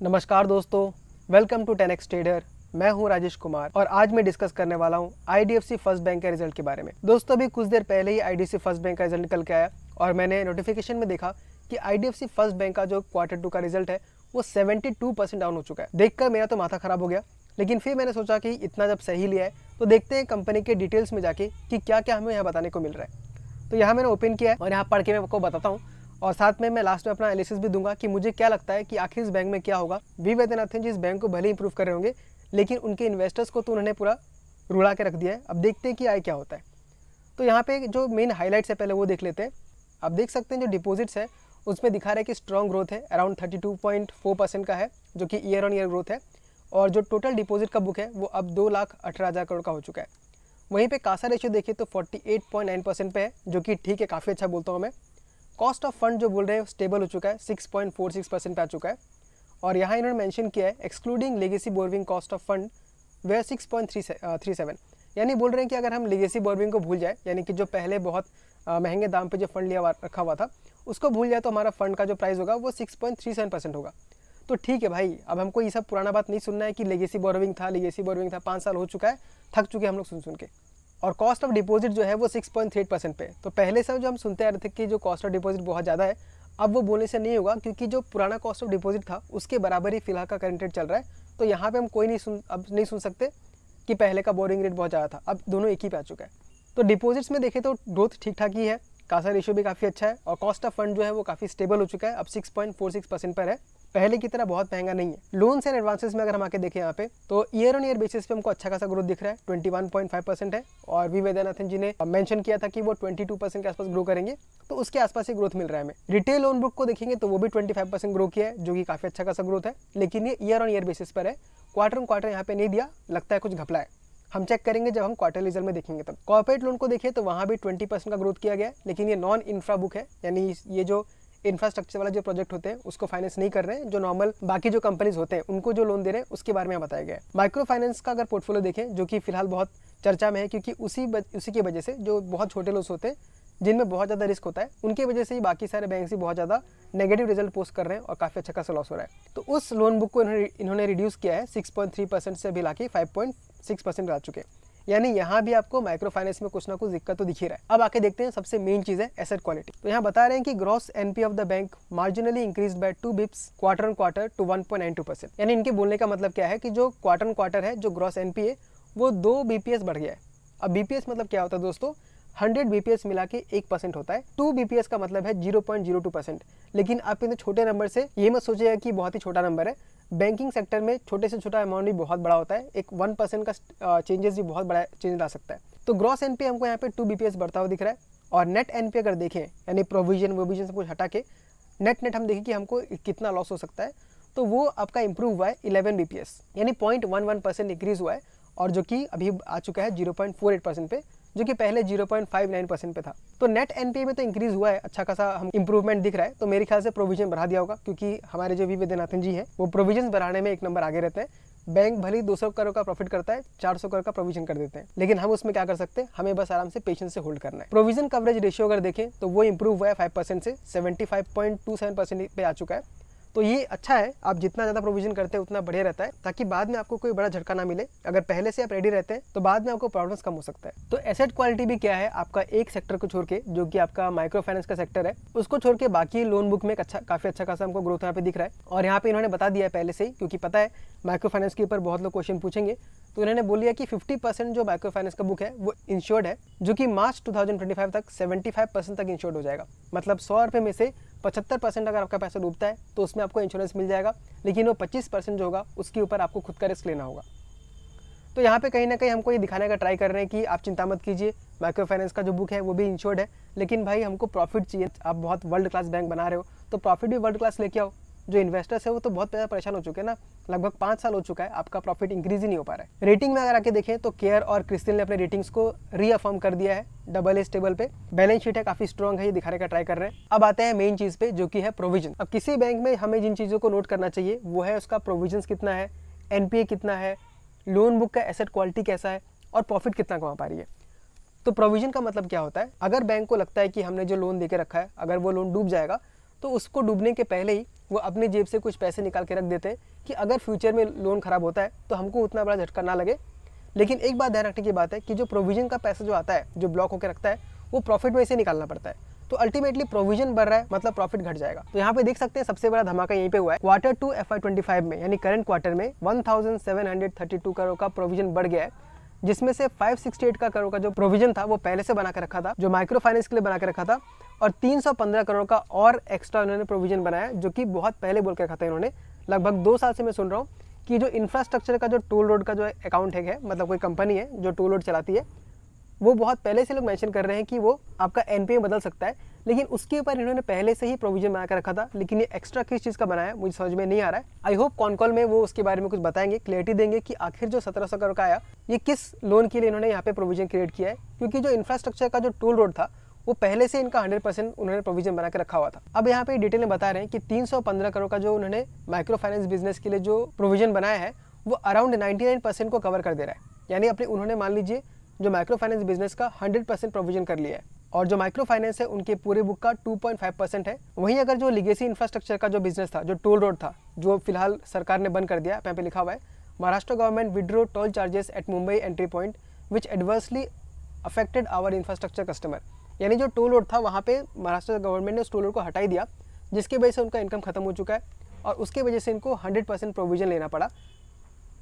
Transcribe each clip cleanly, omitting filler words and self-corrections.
नमस्कार दोस्तों, welcome to 10x trader. मैं हूं राजेश कुमार और आज मैं डिस्कस करने वाला हूं आईडीएफसी फर्स्ट बैंक के रिजल्ट के बारे में। दोस्तों अभी कुछ देर पहले ही आईडीएफसी फर्स्ट बैंक का रिजल्ट निकल के आया और मैंने नोटिफिकेशन में देखा कि आईडीएफसी फर्स्ट बैंक का जो क्वार्टर 2 का रिजल्ट है वो 72% डाउन हो चुका है। देखकर मेरा तो माथा खराब हो गया, लेकिन फिर मैंने सोचा कि इतना जब सही लिया है तो देखते हैं कंपनी के डिटेल्स में जाके कि क्या क्या हमें यहाँ बताने को मिल रहा है। तो यहाँ मैंने ओपन किया है और यहाँ पढ़ के मैं आपको बताता हूँ और साथ में मैं लास्ट में अपना एनालिसिस भी दूंगा कि मुझे क्या लगता है कि आखिर इस बैंक में क्या होगा। वी वैद्यनाथन जी इस बैंक को भले इंप्रूव कर रहे होंगे, लेकिन उनके इन्वेस्टर्स को तो उन्होंने पूरा रुला के रख दिया है। अब देखते हैं कि आए क्या होता है। तो यहाँ पे जो मेन हाईलाइट्स है पहले वो देख लेते हैं। आप देख सकते हैं जो डिपॉजिट्स है उसमें दिखा रहा है कि स्ट्रॉन्ग ग्रोथ है, अराउंड 32.4% का है, जो कि ईयर ऑन ईयर ग्रोथ है। और जो टोटल डिपॉजिट का बुक है वो अब 2,18,000 करोड़ का हो चुका है। वहीं पे कासा रेशियो देखिए तो 48.9% पे है, जो कि ठीक है, काफ़ी अच्छा बोलता हूँ मैं। कॉस्ट ऑफ फंड जो बोल रहे हैं स्टेबल हो चुका है, 6.46% पे आ चुका है। और यहाँ इन्होंने मेंशन किया है excluding legacy borrowing cost of fund वे 6.37, यानी बोल रहे हैं कि अगर हम लेगेसी बोरोइंग को भूल जाए, यानी कि जो पहले बहुत महंगे दाम पे जो फंड लिया रखा हुआ था उसको भूल जाए, तो हमारा फंड का जो प्राइस होगा वो 6.37% होगा। तो ठीक है भाई, अब हमको ये सब पुराना बात नहीं सुनना है कि लेगेसी बोरोइंग था 5 साल हो चुका है, थक चुके हम लोग सुन के। और कॉस्ट ऑफ डिपॉजिट जो है वो 6.3% पे। तो पहले से जो हम सुनते आ रहे थे कि जो कॉस्ट ऑफ डिपॉजिट बहुत ज़्यादा है, अब वो बोलने से नहीं होगा, क्योंकि जो पुराना कॉस्ट ऑफ डिपॉजिट था उसके बराबर ही फिलहाल का करंट रेट चल रहा है। तो यहाँ पे हम कोई नहीं सुन सकते कि पहले का बोरिंग रेट बहुत ज़्यादा था, अब दोनों एक ही पे आ चुका है। तो डिपॉजिट्स में देखें तो ग्रोथ ठीक ठाक ही है, कासा रेशियो भी काफ़ी अच्छा है और कॉस्ट ऑफ फंड जो है वो काफ़ी स्टेबल हो चुका है, अब 6.46% पर है, पहले की तरह बहुत महंगा नहीं है। लोन्स एंड एडवांसेस में अगर हम आके देखें यहाँ पे तो ईयर ऑन ईयर बेसिस पे हमको अच्छा खासा ग्रोथ दिख रहा है, 21.5% है। और वी वैद्यनाथन जी ने मेंशन किया था कि वो 22% के आसपास ग्रो करेंगे, तो उसके आसपास ही ग्रोथ मिल रहा है हमें। रिटेल लोन बुक को देखेंगे तो वो भी 25% ग्रो किया है, जो कि काफ़ी अच्छा खासा ग्रोथ है, लेकिन ये ईयर ऑन ईयर बेसिस पर है, क्वार्टर ऑन क्वार्टर यहाँ पे नहीं दिया, लगता है कुछ घपला है। हम चेक करेंगे जब हम क्वार्टर रिजल्ट में देखेंगे तब। कॉर्पोरेट लोन को देखिए तो वहाँ भी 20% का ग्रोथ किया गया है, लेकिन ये नॉन इंफ्रा बुक है, यानी ये जो इंफ्रास्ट्रक्चर वाला जो प्रोजेक्ट होते हैं उसको फाइनेंस नहीं कर रहे हैं, जो नॉर्मल बाकी जो कंपनीज होते हैं उनको जो लोन दे रहे हैं उसके बारे में बताया गया है। माइक्रो फाइनेंस का अगर पोर्टफोलियो देखें, जो कि फिलहाल बहुत चर्चा में है, क्योंकि उसी की वजह से जो बहुत छोटे लोग होते हैं जिनमें बहुत ज़्यादा रिस्क होता है, उनकी वजह से ही बाकी सारे बैंक ही बहुत ज़्यादा नेगेटिव रिजल्ट पोस्ट कर रहे हैं और काफ़ी अच्छा खासा लॉस हो रहा है। तो उस लोन बुक को इन्होंने रिड्यूस किया है 6.3% से अभी लाके 5.6% ला चुके हैं, यानी यहाँ भी आपको माइक्रो फाइनेंस में कुछ ना कुछ दिक्कत तो दिख ही रहा है। अब आके देखते हैं सबसे मेन चीज़ है एसेट क्वालिटी। तो यहाँ बता रहे हैं कि gross NP of the bank marginally increase by 2 bips quarter on quarter to 1.92%। यानी इनके बोलने का मतलब क्या है कि जो क्वार्टर ऑन क्वार्टर है, जो ग्रॉस एनपी है वो 2 बीपीएस बढ़ गया है। अब बीपीएस मतलब क्या होता है दोस्तों, 100 बीपीएस मिला के 1% होता है, 2 बीपीएस का मतलब है 0.02%। लेकिन आप इन छोटे नंबर से ये मत सोचिएगा कि बहुत ही छोटा नंबर है, बैंकिंग सेक्टर में छोटे से छोटा अमाउंट भी बहुत बड़ा होता है, एक 1% का चेंजेस भी बहुत बड़ा चेंज ला सकता है। तो ग्रॉस एनपी हमको यहाँ पे 2 बीपीएस बढ़ता हुआ दिख रहा है। और नेट एनपी अगर देखें, यानी प्रोविजन से कुछ हटा के नेट हम देखें कि हमको कितना लॉस हो सकता है, तो वो आपका इंप्रूव हुआ है 11 बीपीएस, यानी 0.11% इंक्रीज हुआ है, और जो कि अभी आ चुका है 0.48% पे, जो कि पहले 0.59% पे था। तो नेट एनपीए में तो इंक्रीज हुआ है, अच्छा खासा हम इंप्रूवमेंट दिख रहा है। तो मेरे ख्याल से प्रोविजन बढ़ा दिया होगा, क्योंकि हमारे जो वी वैद्यनाथन जी हैं वो प्रोविजन बढ़ाने में एक नंबर आगे रहते हैं। बैंक भले ही 200 करोड़ का प्रॉफिट करता है, 400 करोड़ का प्रोविजन कर देते हैं, लेकिन हम उसमें क्या कर सकते हैं, हमें बस आराम से पेशेंस से होल्ड करना है। प्रोविजन कवरेज रेशियो अगर देखें तो वो इंप्रूव हुआ है 5% से 75.27% पे आ चुका है। तो ये अच्छा है, आप जितना ज़्यादा प्रोविजन करते हैं उतना बढ़िया रहता है, ताकि बाद में आपको कोई बड़ा झटका ना मिले। अगर पहले से आप रेडी रहते हैं तो बाद में आपको प्रॉब्लम्स कम हो सकता है। तो एसेट क्वालिटी भी क्या है, आपका एक सेक्टर को छोड़ के, जो कि आपका माइक्रो फाइनेंस का सेक्टर है, उसको छोड़ के बाकी लोन बुक में काफ़ी अच्छा खासा हमको ग्रोथ यहाँ पे दिख रहा है। और यहाँ पे इन्होंने बता दिया है पहले से ही, क्योंकि पता है माइक्रो फाइनेंस के ऊपर बहुत लोग क्वेश्चन पूछेंगे, तो इन्होंने बोल दिया कि 50% जो माइक्रो फाइनेंस का बुक है वो इंश्योर्ड है, जो कि मार्च 2025 तक 75% तक इंश्योर्ड हो जाएगा। मतलब 100 रुपये में से 75% अगर आपका पैसा डूबता है तो उसमें आपको इंश्योरेंस मिल जाएगा, लेकिन वो 25% जो होगा उसके ऊपर आपको खुद का रिस्क लेना होगा। तो यहाँ पे कहीं ना कहीं हमको ये दिखाने का ट्राई कर रहे हैं कि आप चिंता मत कीजिए, माइक्रो फाइनेंस का जो बुक है वो भी इंश्योर्ड है, लेकिन भाई हमको प्रॉफिट चाहिए। आप बहुत वर्ल्ड क्लास बैंक बना रहे हो तो प्रॉफिट भी वर्ल्ड क्लास लेके आओ। जो इन्वेस्टर्स है वो तो बहुत ज़्यादा परेशान हो चुके हैं ना, लगभग 5 साल हो चुका है, आपका प्रॉफिट इंक्रीज ही नहीं हो पा रहा है। रेटिंग में अगर आके देखें तो केयर और क्रिस्टल ने अपने रेटिंग्स को रीअफर्म कर दिया है AA स्टेबल पे। बैलेंस शीट है काफ़ी स्ट्रॉन्ग है, ये दिखाने का ट्राई कर रहे हैं। अब आते हैं मेन चीज़ पे, जो कि है प्रोविजन। अब किसी बैंक में हमें जिन चीज़ों को नोट करना चाहिए वो है उसका प्रोविजन कितना है, NPA कितना है, लोन बुक का एसेट क्वालिटी कैसा है, और प्रॉफिट कितना कमा पा रही है। तो प्रोविजन का मतलब क्या होता है, अगर बैंक को लगता है कि हमने जो लोन देके रखा है अगर वो लोन डूब जाएगा, तो उसको डूबने के पहले ही वो अपनी जेब से कुछ पैसे निकाल के रख देते हैं कि अगर फ्यूचर में लोन खराब होता है तो हमको उतना बड़ा झटका ना लगे। लेकिन एक बात ध्यान रखने की बात है कि जो प्रोविजन का पैसा जो आता है, जो ब्लॉक होकर रखता है, वो प्रॉफिट में से निकालना पड़ता है। तो अल्टीमेटली प्रोविजन बढ़ रहा है मतलब प्रॉफिट घट जाएगा। तो यहाँ पे देख सकते हैं सबसे बड़ा धमाका यहीं पे हुआ है। Q2 FY25 में यानी करंट क्वार्टर में 1732 करोड़ का प्रोविजन बढ़ गया है, जिसमें से 568 करोड़ का जो प्रोविजन था वो पहले से बना के रखा था, जो माइक्रो फाइनेंस के लिए बना के रखा था, और 315 करोड़ का और एक्स्ट्रा उन्होंने प्रोविजन बनाया, जो कि बहुत पहले बोल के रखा था इन्होंने। लगभग 2 साल से मैं सुन रहा हूँ कि जो इंफ्रास्ट्रक्चर का जो टोल रोड का जो अकाउंट है, मतलब कोई कंपनी है जो टोल रोड चलाती है, वो बहुत पहले से लोग मेंशन कर रहे हैं कि वो आपका एनपीए बदल सकता है, लेकिन उसके ऊपर इन्होंने पहले से ही प्रोविजन बना कर रखा था। लेकिन ये एक्स्ट्रा किस चीज़ का बनाया मुझे समझ में नहीं आ रहा है। आई होप कॉन कॉल में वो उसके बारे में कुछ बताएंगे, क्लियरिटी देंगे कि आखिर जो 1700 करोड़ का आया ये किस लोन के लिए इन्होंने यहाँ पे प्रोविजन क्रिएट किया है, क्योंकि जो इंफ्रास्ट्रक्चर का जो टोल रोड था वो पहले से इनका 100% उन्होंने प्रोविजन बना के रखा हुआ था। अब यहाँ पे डिटेल में बता रहे हैं कि 315 करोड़ का जो उन्होंने माइक्रो फाइनेंस बिजनेस के लिए जो प्रोविजन बनाया है वो अराउंड 99% को कवर कर दे रहा है। यानी अपने उन्होंने मान लीजिए जो माइक्रो फाइनेंस बिजनेस का 100% प्रोविजन कर लिया है, और जो माइक्रो फाइनेंस है उनके पूरे बुक का 2.5% है। वहीं अगर जो लिगेसी इंफ्रास्ट्रक्चर का जो बिजनेस था, जो टोल रोड था, जो फिलहाल सरकार ने बंद कर दिया, यहाँ पे लिखा हुआ है Maharashtra government withdrew toll charges at Mumbai entry point which adversely affected our infrastructure customer. यानी जो टोल रोड था वहाँ पे महाराष्ट्र गवर्नमेंट ने उस टोल रोड को हटाई दिया, जिसकी वजह से उनका इनकम खत्म हो चुका है, और उसके वजह से इनको 100% प्रोविजन लेना पड़ा,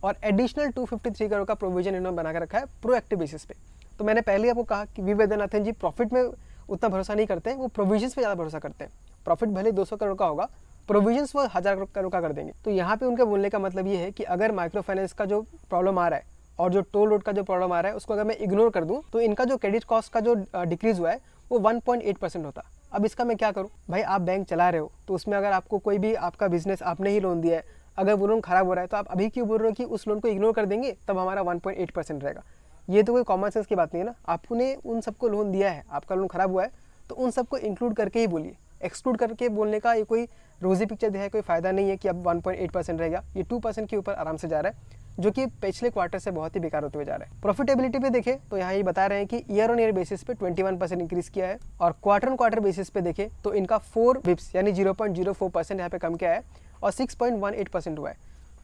और एडिशनल 253 करोड़ का प्रोविजन इन्होंने बना कर रखा है प्रोएक्टिव बेसिस पे। तो मैंने पहले आपको कहा कि वी वैद्यनाथन जी प्रॉफिट में उतना भरोसा नहीं करते हैं, वो प्रोविजंस पे ज़्यादा भरोसा करते हैं। प्रॉफिट भले 200 करोड़ का होगा, प्रोविजंस वो 1000 करोड़ का कर देंगे। तो यहाँ पे उनके बोलने का मतलब ये है कि अगर माइक्रो फाइनेंस का जो प्रॉब्लम आ रहा है और जो टोल रोड का जो प्रॉब्लम आ रहा है उसको अगर मैं इग्नोर कर दूँ तो इनका जो क्रेडिट कॉस्ट का जो डिक्रीज हुआ है वो 1.8% होता। अब इसका मैं क्या करूँ भाई, आप बैंक चला रहे हो तो उसमें अगर आपको कोई भी आपका बिजनेस आपने ही लोन दिया है, अगर वो लोन खराब हो रहा है तो आप अभी क्यों बोल रहे हो कि उस लोन को इग्नोर कर देंगे तब हमारा 1.8% रहेगा। ये तो कोई कॉमन सेंस की बात नहीं है ना। आपने उन सबको लोन दिया है, आपका लोन खराब हुआ है तो उन सबको इंक्लूड करके ही बोलिए। एक्सक्लूड करके बोलने का ये कोई रोजी पिक्चर दिया है, कोई फायदा नहीं है कि अब 1.8% रहेगा। ये 2% के ऊपर आराम से जा रहा है, जो कि पिछले क्वार्टर से बहुत ही बेकार होते हुए जा रहा है। प्रॉफिटेबिलिटी पे देखें तो यहाँ ये बता रहे हैं कि ईयर ऑन ईयर बेसिस पे 21% इंक्रीज किया है, और क्वार्टर ऑन क्वार्टर बेसिस पे देखें तो इनका 4 बिप्स यानी 0.04% यहाँ पे कम किया है, और 6.18% हुआ है।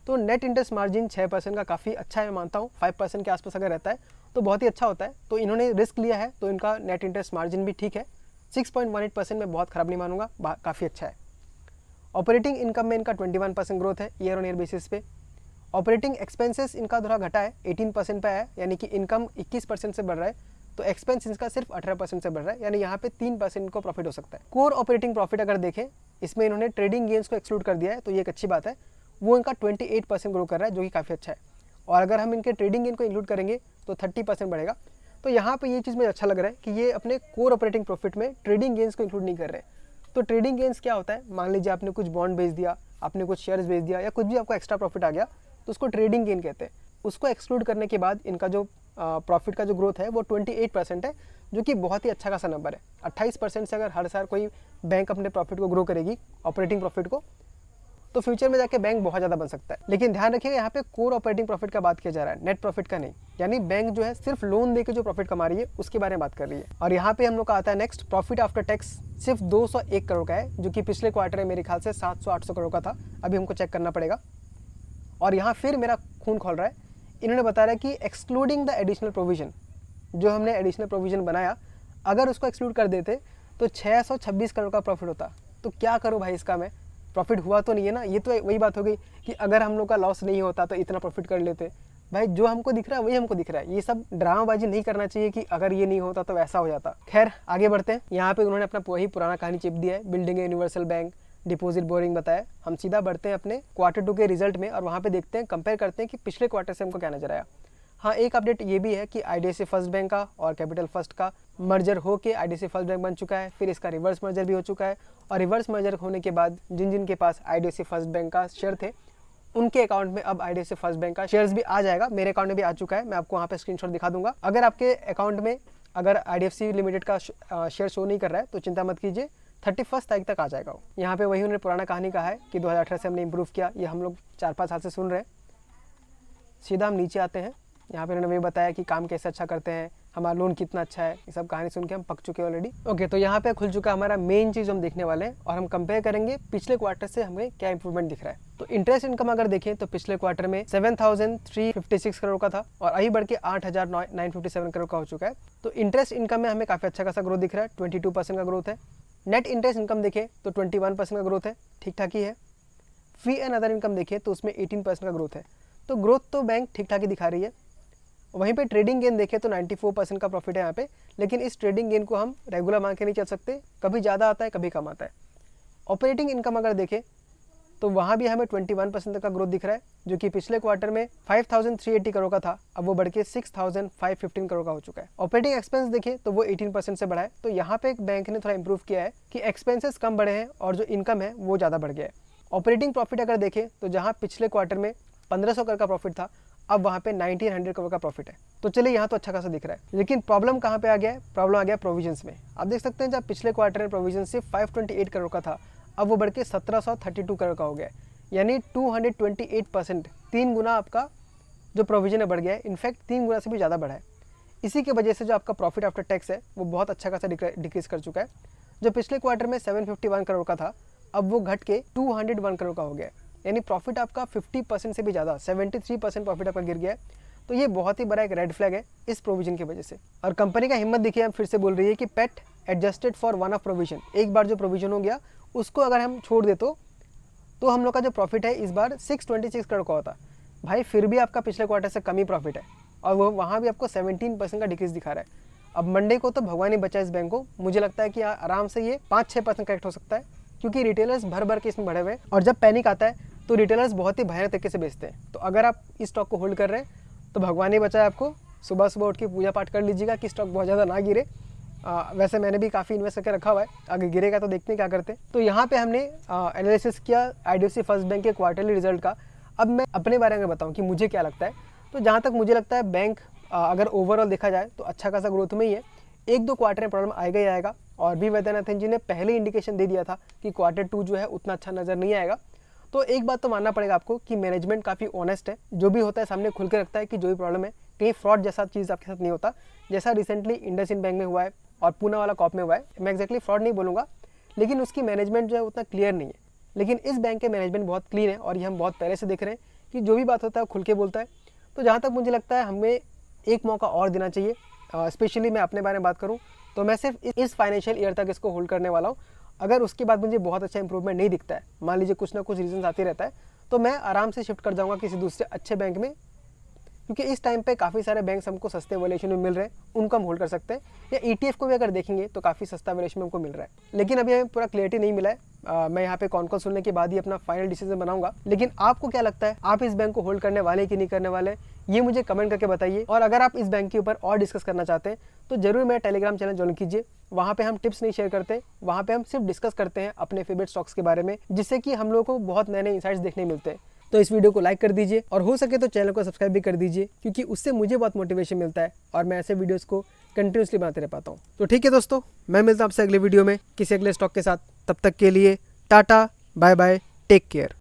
तो नेट इंटरेस्ट मार्जिन 6% का काफ़ी अच्छा है, मानता हूँ। 5% के आसपास अगर रहता है तो बहुत ही अच्छा होता है। तो इन्होंने रिस्क लिया है तो इनका नेट इंटरेस्ट मार्जिन भी ठीक है। 6.18% में बहुत ख़राब नहीं मानूंगा, काफ़ी अच्छा है। ऑपरेटिंग इनकम में इनका 21% ग्रोथ है ईयर ऑन ईयर बेसिस पे। ऑपरेटिंग एक्सपेंसेस इनका थोड़ा घटा है, 18% पे आया, यानी कि इनकम 21% से बढ़ रहा है तो एक्सपेंस इनका सिर्फ 18% से बढ़ रहा है, यानी यहाँ पे 3% को प्रॉफिट हो सकता है। कोर ऑपरेटिंग प्रॉफिट अगर देखें, इसमें इन्होंने ट्रेडिंग गेन्स को एक्सक्लूड कर दिया है, तो ये एक अच्छी बात है। वो इनका 28% ग्रो कर रहा है, जो कि काफ़ी अच्छा है। और अगर हम इनके ट्रेडिंग गेन को इंक्लूड करेंगे तो 30% बढ़ेगा। तो यहाँ पे ये चीज़ मुझे अच्छा लग रहा है कि ये अपने कोर ऑपरेटिंग प्रॉफिट में ट्रेडिंग गेन्स को इंक्लूड नहीं कर रहे हैं। तो ट्रेडिंग गेन्स क्या होता है, मान लीजिए आपने कुछ बॉन्ड बेच दिया, आपने कुछ शेयर्स बेच दिया, या कुछ भी आपको एक्स्ट्रा प्रॉफिट आ गया तो उसको ट्रेडिंग गेन कहते हैं। उसको एक्सक्लूड करने के बाद इनका जो प्रॉफिट का जो ग्रोथ है वो 28% है, जो कि बहुत ही अच्छा खासा नंबर है। 28% से अगर हर साल कोई बैंक अपने प्रॉफिट को ग्रो करेगी, ऑपरेटिंग प्रॉफिट को, तो फ्यूचर में जाके बैंक बहुत ज़्यादा बन सकता है। लेकिन ध्यान रखिएगा यहाँ पे कोर ऑपरेटिंग प्रॉफिट का बात किया जा रहा है, नेट प्रॉफिट का नहीं। यानी बैंक जो है सिर्फ लोन देके जो प्रॉफिट कमा रही है उसके बारे में बात कर रही है। और यहाँ पे हम लोग का आता है नेक्स्ट, प्रॉफिट आफ्टर टैक्स सिर्फ 201 करोड़ का है, जो कि पिछले क्वार्टर में मेरे ख्याल से 700-800 करोड़ का था। अभी हमको चेक करना पड़ेगा। और यहाँ फिर मेरा खून खोल रहा है, इन्होंने बताया है कि एक्सक्लूडिंग द एडिशनल प्रोविजन, जो हमने एडिशनल प्रोविजन बनाया, अगर उसको एक्सक्लूड कर देते तो 626 करोड़ का प्रॉफिट होता। तो क्या करूँ भाई इसका मैं, प्रॉफिट हुआ तो नहीं है ना। ये तो वही बात हो गई कि अगर हम लोग का लॉस नहीं होता तो इतना प्रॉफिट कर लेते। भाई जो हमको दिख रहा है वही हमको दिख रहा है। ये सब ड्रामाबाजी नहीं करना चाहिए कि अगर ये नहीं होता तो वैसा हो जाता। खैर आगे बढ़ते हैं। यहाँ पे उन्होंने अपना वही पुराना कहानी चिप दिया है, building universal bank, deposit boring बताया। हम सीधा बढ़ते हैं अपने Q2 के रिजल्ट में, और वहाँ पे देखते हैं, कंपेयर करते हैं कि पिछले क्वार्टर से हमको क्या नजर आया। हाँ, एक अपडेट ये भी है कि IDFC फर्स्ट बैंक का और कैपिटल फर्स्ट का मर्जर हो के IDFC फर्स्ट बैंक बन चुका है। फिर इसका रिवर्स मर्जर भी हो चुका है, और रिवर्स मर्जर होने के बाद जिन जिन के पास IDFC फर्स्ट बैंक का शेयर थे उनके अकाउंट में अब IDFC फर्स्ट बैंक का शेयर्स भी आ जाएगा। मेरे अकाउंट में भी आ चुका है, मैं आपको वहाँ पे स्क्रीनशॉट दिखा दूंगा। अगर आपके अकाउंट में अगर IDFC लिमिटेड का शेयर शो नहीं कर रहा है तो चिंता मत कीजिए, 31 तारीख तक आ जाएगा। यहाँ पे वही उन्होंने पुराना कहानी कहा है कि 2018 से हमने इंप्रूव किया। ये हम लोग 4-5 साल से सुन रहे हैं। सीधा हम नीचे आते हैं। यहाँ पे उन्होंने वही बताया कि काम कैसे अच्छा करते हैं, हमारा लोन कितना अच्छा है, ये सब कहानी सुन के हम पक चुके हैं ऑलरेडी। ओके, तो यहाँ पे खुल चुका हमारा मेन चीज़ हम देखने वाले हैं और हम कंपेयर करेंगे पिछले क्वार्टर से हमें क्या इंप्रूवमेंट दिख रहा है। तो इंटरेस्ट इनकम अगर देखें तो पिछले क्वार्टर में 7,356 करोड़ का था और अभी बढ़ के 8,957 करोड़ का हो चुका है। तो इंटरेस्ट इनकम में हमें काफ़ी अच्छा खासा ग्रोथ दिख रहा है, 22% का ग्रोथ है। नेट इंटरेस्ट इनकम देखें तो 21% का ग्रोथ है, ठीक ठाक ही है। फी एंड अदर इनकम देखें तो उसमें 18% का ग्रोथ है। तो ग्रोथ तो बैंक ठीक ठाक ही दिखा रही है। वहीं पे ट्रेडिंग गेन देखें तो 94% का प्रॉफिट है यहाँ पे, लेकिन इस ट्रेडिंग गेन को हम रेगुलर मान के नहीं चल सकते, कभी ज़्यादा आता है कभी कम आता है। ऑपरेटिंग इनकम अगर देखें तो वहाँ भी हमें 21% का ग्रोथ दिख रहा है, जो कि पिछले क्वार्टर में 5,380 करोड़ का था, अब वो बढ़ के 6,515 करोड़ का हो चुका है। ऑपरेटिंग एक्सपेंस देखें तो वो 18% से बढ़ा है। तो यहाँ पे एक बैंक ने थोड़ा इंप्रूव किया है कि एक्सपेंसेस कम बढ़े हैं और जो इनकम है वो ज़्यादा बढ़ गया है। ऑपरेटिंग प्रॉफिट अगर देखें तो जहाँ पिछले क्वार्टर में 1,500 करोड़ का प्रॉफिट था, अब वहाँ पे 1,900 करोड़ का प्रॉफिट है। तो चलिए यहाँ तो अच्छा खासा दिख रहा है, लेकिन प्रॉब्लम कहाँ पे आ गया है? प्रॉब्लम आ गया प्रोविजंस में। आप देख सकते हैं जब पिछले क्वार्टर में प्रोविजन सिर्फ 528 करोड़ का था, अब वो बढ़ के 1,732 करोड़ का हो गया है, यानी 228%, 3 गुना आपका जो प्रोविजन है बढ़ गया है। इनफैक्ट 3 गुना से भी ज़्यादा बढ़ा है। इसी की वजह से जो आपका प्रॉफिट आफ्टर टैक्स है वो बहुत अच्छा खासा डिक्रीज कर चुका है। जो पिछले क्वार्टर में 751 करोड़ का था, अब वो घट के 201 करोड़ का हो गया है, यानी प्रॉफिट आपका 50% से भी ज़्यादा 73% प्रॉफिट आपका गिर गया है। तो ये बहुत ही बड़ा एक रेड फ्लैग है इस प्रोविजन की वजह से। और कंपनी का हिम्मत देखिए, हम फिर से बोल रही है कि PAT adjusted for one of provision, एक बार जो प्रोविजन हो गया उसको अगर हम छोड़ दे तो हम लोग का जो प्रॉफिट है इस बार 626 करोड़ का होता। भाई फिर भी आपका पिछले क्वार्टर से कम ही प्रॉफिट है और वो वहाँ भी आपको 17% का डिक्रीज दिखा रहा है। अब मंडे को तो भगवान ही बचा इस बैंक को, मुझे लगता है कि आराम से ये 5-6% करेक्ट हो सकता है, क्योंकि रिटेलर्स भर भर के इसमें बढ़े हुए हैं और जब पैनिक आता है तो रिटेलर्स बहुत ही भयानक तरीके से बेचते हैं। तो अगर आप इस स्टॉक को होल्ड कर रहे हैं तो भगवान ही बचाए आपको, सुबह सुबह उठ के पूजा पाठ कर लीजिएगा कि स्टॉक बहुत ज़्यादा ना गिरे। वैसे मैंने भी काफ़ी इन्वेस्ट करके रखा हुआ है, अगर गिरेगा तो देखते हैं क्या करते हैं। तो यहाँ पे हमने एनालिसिस किया IDFC फर्स्ट बैंक के क्वार्टरली रिजल्ट का। अब मैं अपने बारे में बताऊँ कि मुझे क्या लगता है। तो जहाँ तक मुझे लगता है बैंक अगर ओवरऑल देखा जाए तो अच्छा खासा ग्रोथ में ही है। 1-2 क्वार्टर में प्रॉब्लम आएगा ही आएगा, और भी वैद्यनाथन जी ने पहले इंडिकेशन दे दिया था कि Q2 जो है उतना अच्छा नज़र नहीं आएगा। तो एक बात तो मानना पड़ेगा आपको कि मैनेजमेंट काफ़ी ऑनेस्ट है, जो भी होता है सामने खुल के रखता है कि जो भी प्रॉब्लम है कहीं फ्रॉड जैसा चीज़ आपके साथ नहीं होता, जैसा रिसेंटली इंडसइंड बैंक में हुआ है और पूना वाला कॉप में हुआ है। मैं एक्जैक्टली फ्रॉड नहीं बोलूँगा, लेकिन उसकी मैनेजमेंट जो है उतना क्लियर नहीं है। लेकिन इस बैंक के मैनेजमेंट बहुत क्लीन है और ये हम बहुत पहले से देख रहे हैं कि जो भी बात होता है वो खुल के बोलता है। तो जहाँ तक मुझे लगता है हमें एक मौका और देना चाहिए। स्पेशली मैं अपने बारे में बात करूँ तो मैं सिर्फ इस फाइनेंशियल ईयर तक इसको होल्ड करने वाला हूँ। अगर उसके बाद मुझे बहुत अच्छा इंप्रूवमेंट नहीं दिखता है, मान लीजिए कुछ ना कुछ रीजन आते रहता है, तो मैं आराम से शिफ्ट कर जाऊँगा किसी दूसरे अच्छे बैंक में, क्योंकि इस टाइम पे काफ़ी सारे बैंक्स हमको सस्ते वैल्यूएशन में मिल रहे हैं, उनको हम होल्ड कर सकते हैं। या ETF को भी अगर देखेंगे तो काफ़ी सस्ता वैल्यूएशन में हमको मिल रहा है। लेकिन अभी हमें पूरा क्लियरिटी नहीं मिला है। मैं यहाँ पे कॉल सुनने के बाद ही अपना फाइनल डिसीजन बनाऊंगा। लेकिन आपको क्या लगता है, आप इस बैंक को होल्ड करने वाले कि नहीं करने वाले, ये मुझे कमेंट करके बताइए। और अगर आप इस बैंक के ऊपर और डिस्कस करना चाहते हैं तो जरूर मेरा टेलीग्राम चैनल ज्वाइन कीजिए। वहाँ पे हम टिप्स नहीं शेयर करते, वहाँ पे हम सिर्फ डिस्कस करते हैं अपने फेवरेट स्टॉक्स के बारे में, जिससे कि हम लोगों को बहुत नए नए इंसाइट्स देखने मिलते हैं। तो इस वीडियो को लाइक कर दीजिए और हो सके तो चैनल को सब्सक्राइब भी कर दीजिए, क्योंकि उससे मुझे बहुत मोटिवेशन मिलता है और मैं ऐसे वीडियोस को कंटिन्यूसली बनाते रह पाता हूँ। तो ठीक है दोस्तों, मैं मिलता हूँ आपसे अगले वीडियो में किसी अगले स्टॉक के साथ। तब तक के लिए tata, bye bye, take care.